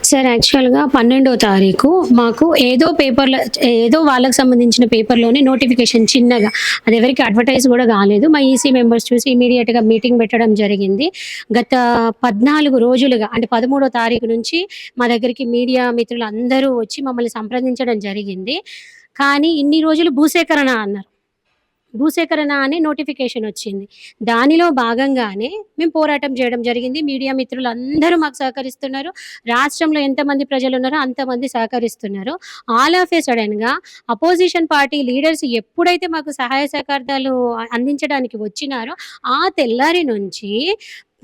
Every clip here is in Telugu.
సార్ యాక్చువల్‌గా 12వ తారీఖు మాకు ఏదో వాళ్ళకి సంబంధించిన పేపర్‌లోనే నోటిఫికేషన్ చిన్నగా అదెవరికీ అడ్వర్టైజ్ గూడా గాలేదు. మా ఈసీ మెంబర్స్ చూసి ఇమ్మీడియేట్‌గా మీటింగ్ పెట్టడం జరిగింది. గత 14 రోజులుగా అంటే 13వ తారీఖు నుంచి మా దగ్గరికి మీడియా మిత్రులందరూ వచ్చి మమ్మల్ని సంప్రదించడం జరిగింది. కానీ ఇన్ని రోజులు భూసేకరణ అన్నారు. భూసేకరణ అనే నోటిఫికేషనొచ్చింది. దానిలో భాగంగానే మేము పోరాటం జేయడం జరిగింది. మీడియా మిత్రులందరూ మాకు సహకరిస్తున్నారు. రాష్ట్రంలో ఎంతమంది ప్రజలున్నారో అంతమంది సహకరిస్తున్నారు. ఆల్ ఆఫ్ ఎ సడెన్‌గా అపోజిషన్ పార్టీ లీడర్స్ ఎప్పుడైతే మాకు సహాయ సహకారాలు అందించడానికి వచ్చినారో, ఆ తెల్లారి నుంచి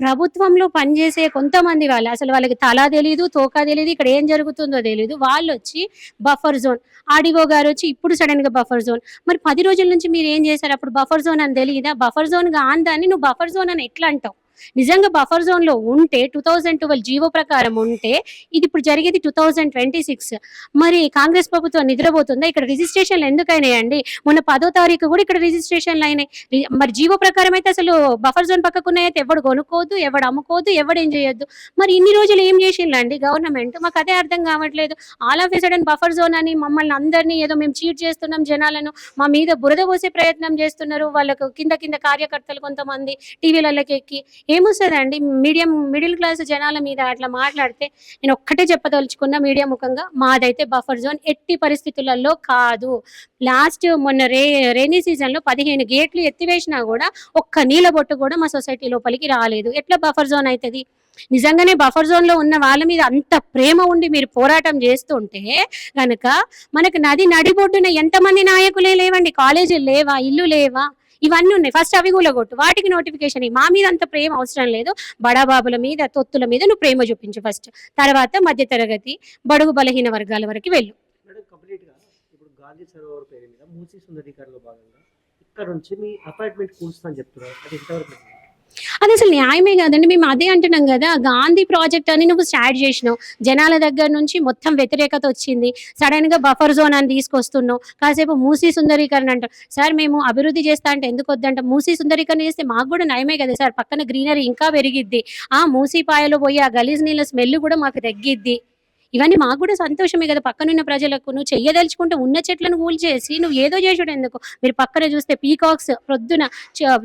ప్రభుత్వంలో పనిజేసే కొంతమంది వాళ్ళు అసలు వాళ్ళకి తల తెలీదు, తోక తెలీదు, ఇక్కడ ఏం జరుగుతుందో తెలీదు. వాళ్ళొచ్చి బఫర్ జోన్ ఆర్‌డీఓ గారొచ్చి ఇప్పుడు సడెన్‌గా బఫర్ జోన్. మరి 10 రోజుల నుంచి మీరేం జేశారు? అప్పుడు బఫర్ జోన్ అని తెలీదా? బఫర్ జోన్ గాని దాన్ని నువ్వు బఫర్ జోన్ అని ఎట్లా అంటావు? నిజంగా బఫర్ జోన్‌లో ఉంటే 2012 జీవో ప్రకారం ఉంటే ఇది ఇప్పుడు జరిగేది 2026. మరి కాంగ్రెస్ ప్రభుత్వం నిద్రపోతుందా? ఇక్కడ రిజిస్ట్రేషన్‌లు ఎందుకైనాయండి? మొన్న 10వ తారీఖు గూడా ఇక్కడ రిజిస్ట్రేషన్‌లు అయినాయి. మరి జీవో ప్రకారం అయితే అసలు బఫర్ జోన్ పక్కకున్నాయైతే ఎవడు కొనుక్కోవద్దు, ఎవడు అమ్ముకోవద్దు, ఎవడేం చేయొద్దు. మరి ఇన్ని రోజులు ఏం చేసిండ్లండి గవర్నమెంట్? మాకదే అర్థం కావట్లేదు. All of a sudden buffer zone అని మమ్మల్ని అందరిని ఏదో మేము చీట్ చేస్తున్నాం జనాలను, మా మీద బురద పోసే ప్రయత్నం చేస్తున్నారు. వాళ్ళకు కింద కింద కార్యకర్తలు కొంతమంది టీవీలలోకి ఎక్కి ఏమొస్తదండి మిడిల్ క్లాస్ జనాల మీద అట్లా మాట్లాడితే నేను ఒక్కటే చెప్పదలుచుకున్న మీడియా ముఖంగా మాదైతే బఫర్ జోన్ ఎట్టి పరిస్థితులలో కాదు. లాస్ట్ మొన్న రైనీ సీజన్‌లో 15 గేట్లు ఎత్తివేసినా గూడా ఒక్క నీళ్ళ బొట్టు కూడా మా సొసైటీ లోపలికి రాలేదు. ఎట్లా బఫర్ జోన్ అయితది? నిజంగానే బఫర్ జోన్‌లో ఉన్న వాళ్ళ మీద అంత ప్రేమ ఉండి మీరు పోరాటం చేస్తుంటే గనక మనకు నది నడిబొడ్డున ఎంతమంది నాయకులే లేవండి. కాలేజీలు లేవా? ఇల్లు లేవా? ఇవన్నీ ఉన్నాయి. ఫస్ట్ అవి కూలగొట్టు. వాటికి నోటిఫికేషన్ ఇయ్యి. మా మీద అంత ప్రేమ అవసరం లేదు. బడాబాబుల మీద, తొత్తుల మీద నువ్వు ప్రేమ చూపించు ఫస్ట్. తర్వాత మధ్య తరగతి, బడుగు బలహీన వర్గాల వరకు వెళ్ళు. మేడం కంప్లీట్‌గా ఇప్పుడు గాంధీ సరోవర్ పేరు మీద మూసీ సుందరీకరణలో భాగంగా ఇక్కడ నుంచి మీ అపార్ట్మెంట్ కూల్స్తా అని చెప్తున్నారు. అది ఎంతవరకు నిజం? అది అసలు న్యాయమే కాదండి. మేము అదే అంటున్నాం కదా! గాంధీ ప్రాజెక్ట్ అని నువ్వు స్టార్ట్ చేసినావు. జనాల దగ్గర నుంచి మొత్తం వ్యతిరేకత వచ్చింది. సడెన్‌గా బఫర్ జోన్ అని తీసుకొస్తున్నావు. కాసేపు మూసీ సుందరీకరణ అంటావు. సార్ మేము అభివృద్ధి చేస్తా అంటే ఎందుకు వద్దంటాం? మూసీ సుందరీకరణ చేస్తే మాకు కూడా నయమే కదా సార్! పక్కన గ్రీనరీ ఇంకా పెరిగిద్ది. ఆ మూసీ పాయలో పోయి ఆ గలీజ్ నీళ్ళ స్మెల్ కూడా మాకు తగ్గిద్ది. ఇవన్నీ మాకు కూడా సంతోషమే కదా! పక్కనున్న ప్రజలకు నువ్వు చెయ్యదలుచుకుంటే ఉన్న చెట్లను కూల్చేసి నువ్వు ఏదో చేసుడు ఎందుకు? మీరు పక్కన చూస్తే పీకాక్స్ ప్రొద్దున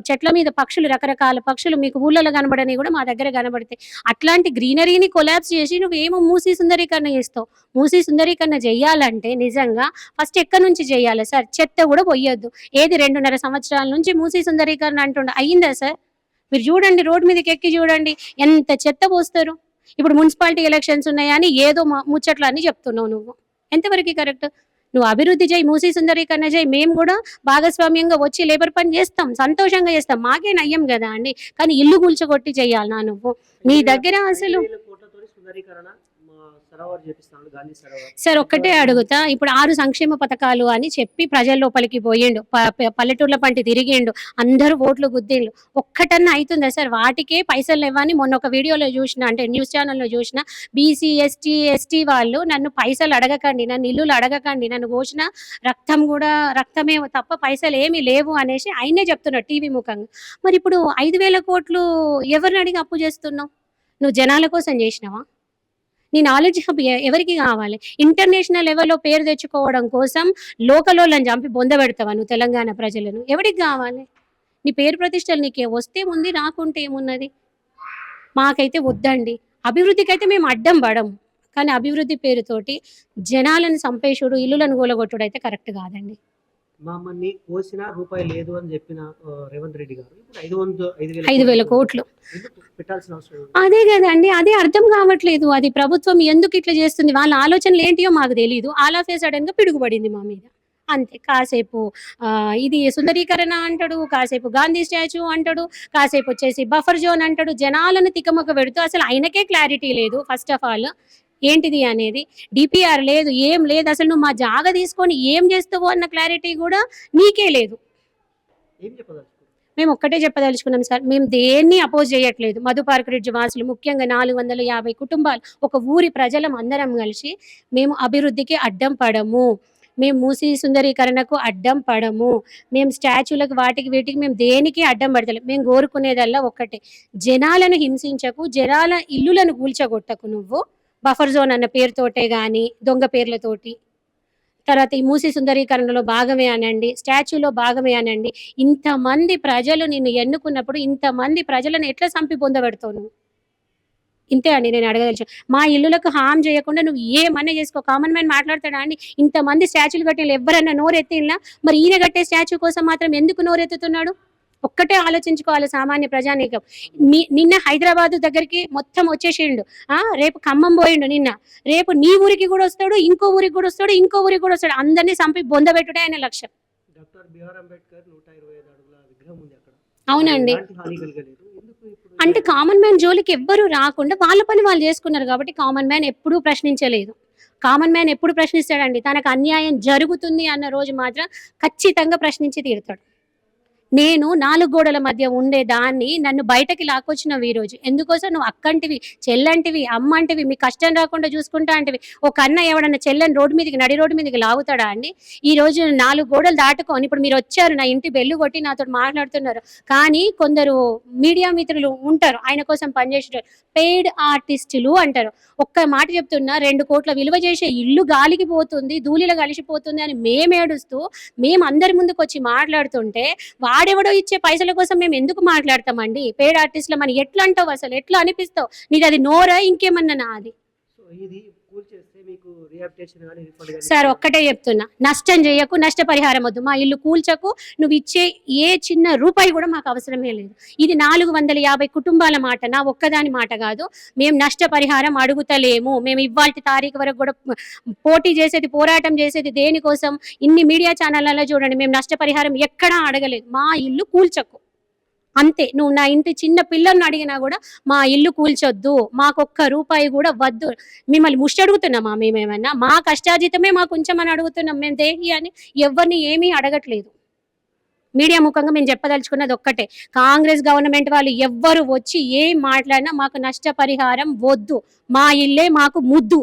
చెట్ల మీద పక్షులు రకరకాల పక్షులు మీకు ఊర్లలో కనబడనివి కూడా మా దగ్గర కనబడతాయి. అట్లాంటి గ్రీనరీని కొలాప్స్ చేసి నువ్వేమో మూసీ సుందరీకరణ చేస్తావు. మూసీ సుందరీకరణ చెయ్యాలంటే నిజంగా ఫస్ట్ ఎక్కడి నుంచి చెయ్యాలి సార్? చెత్త కూడా పొయ్యొద్దు. ఏది 2.5 సంవత్సరాల నుంచి మూసీ సుందరీకరణ అంటుండు. అయిందా సార్? మీరు చూడండి, రోడ్ మీదకి ఎక్కి చూడండి ఎంత చెత్త పోస్తారు. ఇప్పుడు మున్సిపాలిటీ ఎలక్షన్స్ ఉన్నాయని ఏదో ముచ్చట్లన్నీ చెప్తున్నావు నువ్వు. ఎంతవరకు కరెక్ట్? నువ్వు అభివృద్ధి చేయి, మూసీ సుందరీకరణ చేయి. మేము కూడా భాగస్వామ్యంగా వచ్చి లేబర్ పని చేస్తాం, సంతోషంగా చేస్తాం. మాకే నయ్యం కదా అండి. కానీ ఇల్లు కూల్చగొట్టి చెయ్యాలనా నువ్వు? నీ దగ్గర అసలు 5,000 కోట్లతోని సుందరీకరణ సరోవర్ చేపిస్తాడు గాంధీ సరోవర్. సార్ ఒక్కటే అడుగుతా. ఇప్పుడు 6 సంక్షేమ పథకాలు అని చెప్పి ప్రజల లోపలికి పోయిండు. పల్లెటూర్ల పంటి తిరిగిండు. అందరూ ఓట్లు గుద్దిండ్లు. ఒక్కటన్నా అయితుందా సార్? వాటికే పైసలు లేవని మొన్న ఒక వీడియోలో చూసిన, అంటే న్యూస్ ఛానెల్‌లో చూసిన, బీసీ, ఎస్టీ వాళ్ళు నన్ను పైసలు అడగకండి, నన్ను ఇల్లులు అడగకండి, నన్ను పోసిన రక్తమే తప్ప పైసలు ఏమీ లేవు అనేసి ఆయనే చెప్తున్నాడు టీవీ ముఖంగా. మరి ఇప్పుడు 5,000 కోట్లు ఎవరిని అడిగి అప్పు చేస్తున్నావు? నువ్వు జనాల కోసం చేసినావా? నీ నాలెడ్జ్ హబ్ ఎవరికి కావాలి? ఇంటర్నేషనల్ లెవెల్‌లో పేరు తెచ్చుకోవడం కోసం లోకలోళ్ళని చంపి బొందబెడతావా నువ్వు తెలంగాణ ప్రజలను? ఎవడికి కావాలి? నీ పేరు ప్రతిష్టలు నీకే వస్తే ఉంది, రాకుంటే ఏమున్నది? మాకైతే వద్దండి. అభివృద్ధికైతే మేము అడ్డం పడము. కానీ అభివృద్ధి పేరుతోటి జనాలను చంపేసుడు, ఇల్లులను కూలగొట్టుడు అయితే కరెక్ట్ కాదండి. మమ్మల్ని కోసిన రూపాయి లేదు అని చెప్పిన రేవంత్ రెడ్డి గారు ఇప్పుడు 5,000 కోట్లు ఎందుకు పెట్టాల్సిన అవసరం ఉంది? అదే కదండి. అదే అర్థం కావట్లేదు. అది ప్రభుత్వం ఎందుకు ఇట్లా చేస్తుంది? వాళ్ళ ఆలోచనలు ఏంటియో మాకు తెలీదు. ఆల్ ఆఫ్ ఎ సడెన్‌గా పిడుగుపడింది మా మీద. అంతే. కాసేపు ఇది సుందరీకరణ అంటాడు, కాసేపు గాంధీ స్టాచ్యూ అంటాడు, కాసేపు వచ్చేసి బఫర్ జోన్ అంటాడు. జనాలను తికమక పెడుతూ అసలు ఆయనకే క్లారిటీ లేదు ఫస్ట్ ఆఫ్ ఆల్. ఏంటిది అనేది డిపిఆర్ లేదు, ఏం లేదు. అసలు నువ్వు మా జాగా తీసుకొని ఏం చేస్తావు అన్న క్లారిటీ కూడా నీకే లేదు. ఏం చెప్పదలుచుకున్నారు? మేము ఒక్కటే చెప్పదలుచుకున్నాం సార్. మేము దేన్ని అపోజ్ చేయట్లేదు. మధు పార్క్ రిడ్జ్ వాసులు ముఖ్యంగా 450 కుటుంబాలు, ఒక ఊరి ప్రజలం అందరం కలిసి మేము అభివృద్ధికి అడ్డం పడము. మేము మూసీ సుందరీకరణకు అడ్డం పడము. మేము స్టాచ్యూలకు వాటికి వీటికి మేము దేనికి అడ్డం పడతలేం. మేము కోరుకునేదల్లా ఒక్కటే, జనాలను హింసించకు, జనాల ఇల్లులను కూల్చగొట్టకు నువ్వు. బఫర్ జోన్ అన్న పేరుతోటే కానీ దొంగ పేర్లతోటి, తర్వాత ఈ మూసీ సుందరీకరణలో భాగమే అనండి, స్టాచ్యూలో భాగమే అనండి, ఇంతమంది ప్రజలు నిన్ను ఎన్నుకున్నప్పుడు ఇంతమంది ప్రజలను ఎట్లా చంపి పొందబెడతావు నువ్వు? ఇంతే అండి నేను అడగదలుచు. మా ఇల్లులకు హామ్ చేయకుండా నువ్వు ఏమన్నా చేసుకో. కామన్ మ్యాన్ మాట్లాడతాడా అండి? ఇంతమంది స్టాచ్యూలు కట్టిన ఎవరన్నా నోరెత్తిలా? మరి ఈయన కట్టే స్టాచ్యూ కోసం మాత్రం ఎందుకు నోరెత్తుతున్నాడు? ఒక్కటే ఆలోచించుకోవాలి సామాన్య ప్రజానీకం. నిన్న హైదరాబాద్ దగ్గరికి మొత్తం వచ్చేసిండు. రేపు ఖమ్మం పోయిండు నిన్న. రేపు నీ ఊరికి కూడా వస్తాడు, ఇంకో ఊరికి కూడా వస్తాడు, ఇంకో ఊరికి కూడా వస్తాడు. అందరినీ చంపి బొందబెట్టుడే ఆయన లక్ష్యం. డాక్టర్ బిఆర్ అంబేద్కర్ 125 అడుగుల విగ్రహం ఉంది అక్కడ. అవునండి. ఎలాంటి హాని కలగలేదు. ఎందుకు ఇప్పుడు అంటే కామన్ మ్యాన్ జోలికి ఎవ్వరు రాకుండా వాళ్ళ పని వాళ్ళు చేసుకున్నారు కాబట్టి కామన్ మ్యాన్ ఎప్పుడూ ప్రశ్నించలేదు. కామన్ మ్యాన్ ఎప్పుడు ప్రశ్నిస్తాడండి? తనకు అన్యాయం జరుగుతుంది అన్న రోజు మాత్రం ఖచ్చితంగా ప్రశ్నించి తీరుతాడు. నేను 4 గోడల మధ్య ఉండే దాన్ని నన్ను బయటకి లాక్కొచ్చినవి ఈ రోజు. ఎందుకోసం? నువ్వు అక్కంటివి, చెల్లంటివి, అమ్మంటివి, మీ కష్టం రాకుండా చూసుకుంటా అంటివి. ఒక అన్న ఎవడన్నా చెల్లని రోడ్డు మీదకి, నడి రోడ్డు మీదకి లాగుతాడా అండి? ఈ రోజు 4 గోడలు దాటుకొని ఇప్పుడు మీరు వచ్చారు, నా ఇంటి బెల్లు కొట్టి నాతో మాట్లాడుతున్నారు. కానీ కొందరు మీడియా మిత్రులు ఉంటారు, ఆయన కోసం పనిచేసేటారు, పెయిడ్ ఆర్టిస్టులు అంటారు. ఒక్క మాట చెప్తున్నా, 2 కోట్ల విలువ చేసే ఇల్లు గాలికి పోతుంది, ధూళిలో కలిసిపోతుంది అని మేమేడుస్తూ మేము అందరి ముందుకు వచ్చి మాట్లాడుతుంటే వాడెవడో ఇచ్చే పైసల కోసం మేము ఎందుకు మాట్లాడతామండి? పేడ్ ఆర్టిస్టుల మనం ఎట్లా అంటావు? అసలు ఎట్లా అనిపిస్తావు? నీకు అది నోరా ఇంకేమన్నా నాది? సో ఇది కూల్ చేస్తే మీకు రిహాబిలిటేషన్ కానీ రిఫండ్ కానీ సార్ ఒక్కటే చెప్తున్నా, నష్టం చేయకు, నష్టపరిహారం వద్దు, మా ఇల్లు కూల్చకు, నువ్వు ఇచ్చే ఏ చిన్న రూపాయి కూడా మాకు అవసరమే లేదు. ఇది 450 కుటుంబాల మాట, నా ఒక్కదాని మాట కాదు. మేము నష్టపరిహారం అడుగుతలేము. మేము ఇవాల్టి తారీఖు వరకు కూడా పోటీ చేసేది, పోరాటం చేసేది దేనికోసం? ఇన్ని మీడియా ఛానళ్ళలో చూడండి, మేము నష్టపరిహారం ఎక్కడా అడగలేదు. మా ఇల్లు కూల్చకు అంతే. నువ్వు నా ఇంటి చిన్న పిల్లల్ని అడిగినా కూడా మా ఇల్లు కూల్చొద్దు, మాకొక్క రూపాయి కూడా వద్దు. మిమ్మల్ని ముష్టి అడుగుతున్నామా? మేమేమన్నా మా కష్టార్జితమే మాకు ఉంచమని అడుగుతున్నాం. మేము దేహి అని ఎవరిని ఏమీ అడగట్లేదు. మీడియా ముఖంగా మేము చెప్పదలుచుకున్నది ఒక్కటే, కాంగ్రెస్ గవర్నమెంట్ వాళ్ళు ఎవ్వరు వచ్చి ఏం మాట్లాడినా మాకు నష్టపరిహారం వద్దు, మా ఇల్లే మాకు ముద్దు.